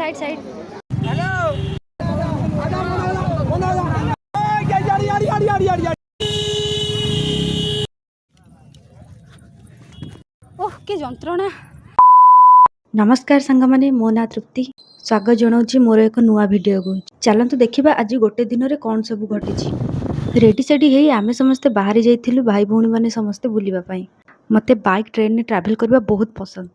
Side side. ओह के जंत्रणा। नमस्कार सांगमाने मो ना तृप्ति स्वागत जनाऊँ मोर एक नुआ वीडियो को। चलतु देखा आज गोटे दिन में कौन सब घटी। रेडी सेडी है आमे समस्ते बाहरी जाइथिलु भाई भौणी माने समस्ते बुलिबा पई। मते बाइक ट्रेन ने ट्रैवल करबा बहुत पसंद।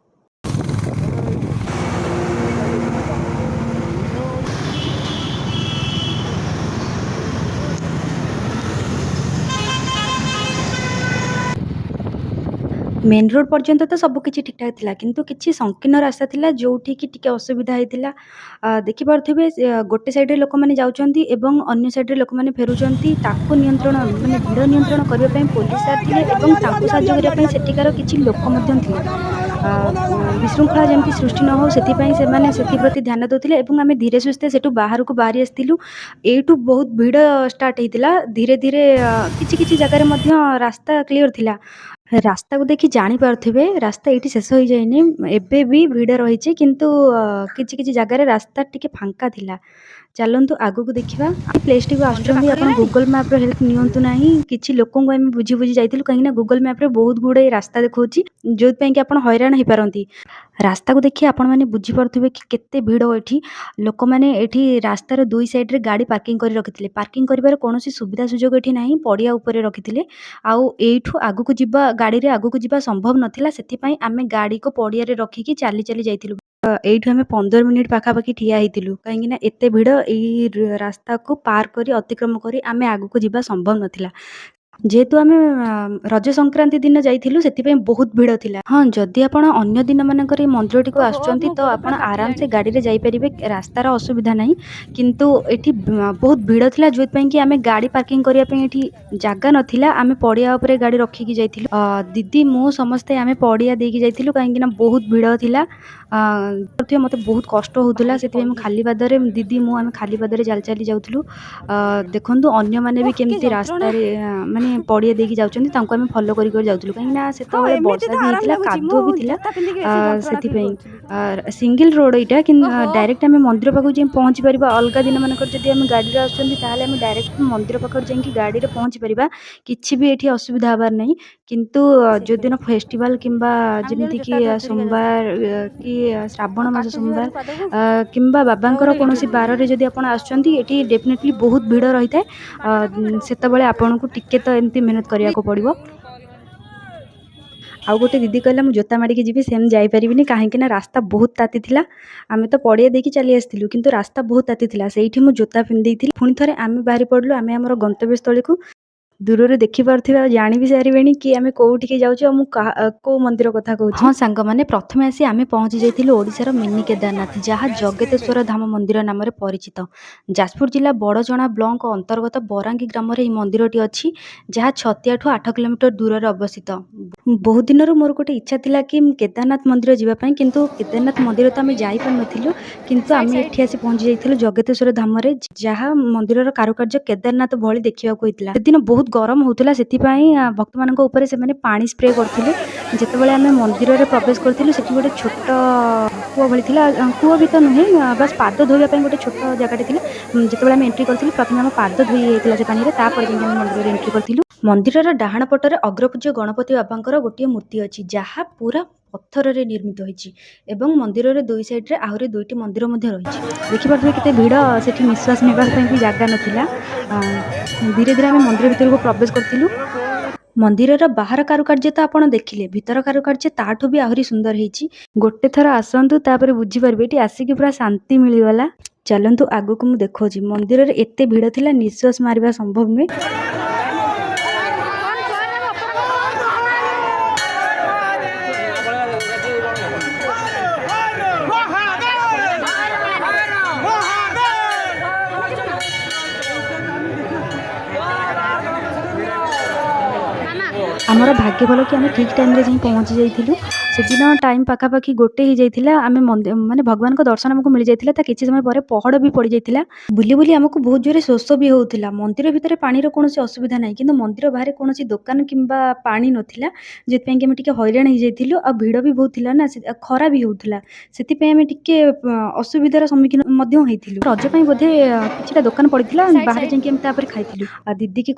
मेन रोड पर्यंत तो सब किछि ठीक ठाक थिला किंतु किछि संकीर्ण रास्ता थिला जोठी कि टिके असुविधा हेतिला। देखि पारथिबे गोटे साइड रे लोक माने जाउचंती एवं अन्य साइड रे लोक माने फेरुचंती ताको नियंत्रण माने भिड़ नियंत्रण करिया पई पुलिस आर थिले एवं तांको साहाय्य करिया पई सेठिकार किछि लोक मध्यम थिले। विशृंखला जेमती सृष्टि न हो सेथि पई से माने सेथि प्रति ध्यान दउथिले एवं आमे धीरे सुस्ते सेटु बाहर को बाहरी आस्तिलु। एटू बहुत भिड़ स्टार्ट हेतिला धीरे धीरे किछि किछि जगह रे मध्य रास्ता क्लियर थिला। रास्ता को देखि जानी पारथिबे रास्ता एठी शेष होई जायनी एबे भी भिड़ रहिछि किंतु किछि किछि जगह रे रास्ता टिके फांका थिला। चलंतु आगु को देखिबा प्लेस टी को आछंती आपण गूगल मैप रो हेल्प नियंतु नाही किछि लोकन को हम बुझी बुझी जाइतिलु कहिना गूगल मैप रे बहुत गुडे रास्ता देखौछि जोत पई कि आपण हैरान हे पारंती। रास्ता को देखि आपण माने बुझी पारथिबे कि केते भिड़ एठी लोक माने एठी रास्ता रो दुई साइड रे गाड़ी पार्किंग करि रखिथिले। पार्किंग करिवार कोनोसी सुविधा सुजोग एठी नाही पडिया ऊपर रखिथिले। आउ एठू आगु को जिबा गाड़ी रे आगु को जिबा संभव नथिला सेति पई आमे गाड़ी को पडिया रे रखी कि चाली चाली जाइतिलु। एठू हमें 15 मिनिट पाखा पाखी ठिया हेतिलु काहेकि ना एते भिड़ एई रास्ता को पार करी अतिक्रम करी आमे आगु को जिबा संभव नथिला। जेहेतु आमे रज संक्रांति दिन जाइथिलु सेति पई बहुत भिड़ थिला। हां जदि आपण अन्य दिन मानकर मंदिर टी को आछचंती तो आपण आराम से गाड़ी रे जाई परिबे रास्तार असुविधा नाही किंतु एठी बहुत भिड़ थिला जोत पई कि आमे गाड़ी पार्किंग करिया पई एठी जागा नथिला आमे पडिया ऊपर गाड़ी रखी कि जाइथिलु। दीदी मो समस्ते आमे पडिया देकी जाइथिलु काहेकि ना बहुत भिड़ थिला। मते बहुत कष्ट होतला सेति हम खाली बादरे दीदी मो आमे खाली बादरे चल चली जाउथिलु। देखंतु अन्य माने भी केमती रास्ता रे माने पडिया देकी जाउचंती तांको हम फॉलो करि करि जाउथिलु काहेकि ना सेतबेले वर्षा भी हेतिला कादो भी थिला सेति पई सिंगल रोड एटा कि डायरेक्ट हम मंदिर पाखु जे पहुंची परिबा अलगा दिन मानकर जदि हम गाड़ी रे आछंती ताहाले हम डायरेक्ट मंदिर पाखर जेंकी गाड़ी रे पहुंची परिबा किछि भी एठी असुविधा हबार नहीं किंतु जो दिन फेस्टिवल किंबा जेमिति कि सोमवार कि श्रावण मास सोमवार किंबा बाबांकर कोनोसी बार रे जदि आपण आछंती एठी डेफिनेटली बहुत भिड़ रही थाए सेतबेले आपण को टिके तो एमती मेहनत करिया को पड़िबो। आउ गोटे दीदी कहला मु जोता माड़ी के जीवी सेम जाई परिबिनी काहेकि ना रास्ता बहुत ताती थिला। आमे तो पडिया देकी चली आस्तिलु किंतु रास्ता बहुत ताती थिला सेठी मु जोता पिन देइथिलि। पुनी थरे आमे बाहरी पडलु आमे हमर गंतव्य स्थली को दूर रे देखि पारथिबा जानि भी सारिबेनी कि आमे कोउठी के जाउछु मु को मंदिर कथा कहूछि। हां सांग माने प्रथमे आसी आमे पहुंची जाइथिलु ओडिसा रो मिनी केदारनाथ जहा जगतेश्वर धाम मंदिर नाम रे परिचित। जाजपुर जिला बड़जणा ब्लॉक अंतर्गत बरांगी ग्राम रे मंदिरटी अछि जहा छतिया ठु 8 किलोमीटर दूर रे अवस्थित। बहुत दिन रो मोर गोटे इच्छा थिला कि केदारनाथ मंदिर जिबा पई किंतु केदारनाथ मंदिर तो आमे जाई पर नथिलु किंतु आमे एठी आसी पहुंची जाइथिलु जगतेश्वर धाम रे जहा मंदिर रो कारुकार्य केदारनाथ भଳି देखिବାକୁ होइतिला। सेदिन बहुत गरम होतला सेति पई भक्त मानक ऊपर से माने पानी स्प्रे करथिले। जेतेबेले आमे मंदिर रे प्रवेश करथिलु सेठी गोटे छोट कुआ भଳି थिला कुआ भी तो नहीं बस पाद धोइया पई गोटे छोट जगाटे थिला। जेतेबेले आमे एंट्री करथिलु प्रथमे हम पाद धोइ हेतिला से पानी रे तापर जे हम मंदिर रे एंट्री करथिलु। मंदिर रा डाहाण पटरे अग्रपूज्य गणपति बाबांकर गोटे मूर्ति अछि जहा पूरा पत्थर रे निर्मित होइछि एवं मंदिर रे दुई साइड रे आहुरी दुईटी मंदिर मध्ये रहिछि। देखि पारथिबे केते भिड़ सेठी निश्वास नेबा पई भी जागा नथिला। धीरे धीरे आमे मंदिर भितर को प्रवेश करथिलु। मंदिर रा बाहर कारुकार्य तो आपण देखिले भीतर कारुकार्य ताठू भी आहुरी सुंदर हेछि। गोटे थर आसंतु तापर बुझी परबे एटी आसी कि पूरा शांति मिलिवाला। चलंतु आगु को मु देखौछि मंदिर रे एते भिड़ थिला निश्वास मारिबा संभव नुहे। ଆମର ଭାଗ୍ୟ ଭଲ କି ଆମେ ଠିକ୍ ଟାଇମ୍‌ରେ ଯାଇ ପହଞ୍ଚି ଯାଇଥିଲୁ। ସେଦିନ ଟାଇମ୍ ପାଖାପାଖି 1 ହେଇଯାଇଥିଲା। ଆମେ ମାନେ ଭଗବାନଙ୍କ ଦର୍ଶନ ଆମକୁ ମିଳିଯାଇଥିଲା। ତା କିଛି ସମୟ ପରେ ପହଡ଼ ବି ପଡ଼ିଯାଇଥିଲା। ବୁଲି, ବୁଲି ଆମକୁ ବହୁତ ଜୋରେ ଶୋଷ ବି ହଉଥିଲା। ମନ୍ଦିର ଭିତରେ ପାଣିର କୌଣସି ଅସୁବିଧା ନାହିଁ। କିନ୍ତୁ ମନ୍ଦିର ବାହାରେ କୌଣସି ଦୋକାନ କିମ୍ବା ପାଣି ନଥିଲା। ଯେଉଁଥିପାଇଁ କି ଆମେ ଟିକେ ହଇରାଣ ହେଇଯାଇଥିଲୁ। ଆଉ ଭିଡ଼ ବି ବହୁତ ଥିଲା ନା, ଖରା ବି ହଉଥିଲା। ସେଥିପାଇଁ ଆମେ ଟିକେ ଅସୁବିଧାର ସମ୍ମୁଖୀନ ମଧ୍ୟ ହେଇଥିଲୁ। ରଜ ପାଇଁ ବୋଧେ କିଛିଟା ଦୋକାନ ପଡ଼ିଥିଲା। ବାହାରେ ଯାଇକି ଆମେ ତାପରେ ଖାଇଥିଲୁ। ଦିଦିକି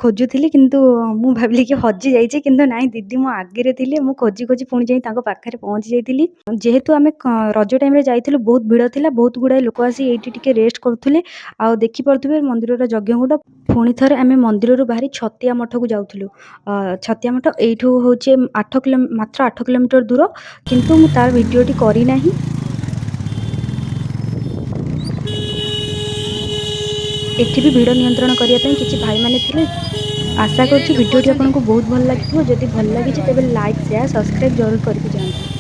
ଖୋଜୁଥିଲି କିନ୍ତୁ ମୁଁ ଭାବିଲି କି ହଜି ଯାଇଛି, କିନ୍ତୁ ନାଇଁ ଦିଦି ମୋ ଆଗରେ ଥିଲେ। ମୁଁ ଖୋଜି, ଖୋଜି ପୁଣି ଯାଇ ତାଙ୍କ ପାଖରେ ପହଞ୍ଚି ଯାଇଥିଲି। ଯେହେତୁ ଆମେ ରଜ ଟାଇମ୍‌ରେ ଯାଇଥିଲୁ, ବହୁତ ଭିଡ଼ ଥିଲା। ବହୁତ ଗୁଡ଼ାଏ ଲୋକ ଆସି ଏଇଠି ଟିକେ ରେଷ୍ଟ କରୁଥିଲେ। ଆଉ ଦେଖିପାରୁଥିବେ ମନ୍ଦିରର ଯଜ୍ଞକୁଣ୍ଡ। ପୁଣି ଥରେ ଆମେ ମନ୍ଦିରରୁ ବାହାରି ଛତିଆ ମଠକୁ ଯାଉଥିଲୁ। ଛତିଆ ମଠ ଏଇଠୁ ହଉଛି ମାତ୍ର 8 କିଲୋମିଟର ଦୂର, କିନ୍ତୁ ମୁଁ ତାର ଭିଡ଼ିଓଟି କରିନାହିଁ। ଏଠି ବି ଭିଡ଼ ନିୟନ୍ତ୍ରଣ କରିବା ପାଇଁ କିଛି ଭାଇମାନେ ଥିଲେ। ଆଶା କରୁଛି ଭିଡ଼ିଓଟି ଆପଣଙ୍କୁ ବହୁତ ଭଲ ଲାଗିଥିବ। ଯଦି ଭଲ ଲାଗିଛି ତେବେ ଲାଇକ୍, ସେୟାର, ସବସ୍କ୍ରାଇବ୍ ଜରୁର କରିକି ଯାଆନ୍ତୁ।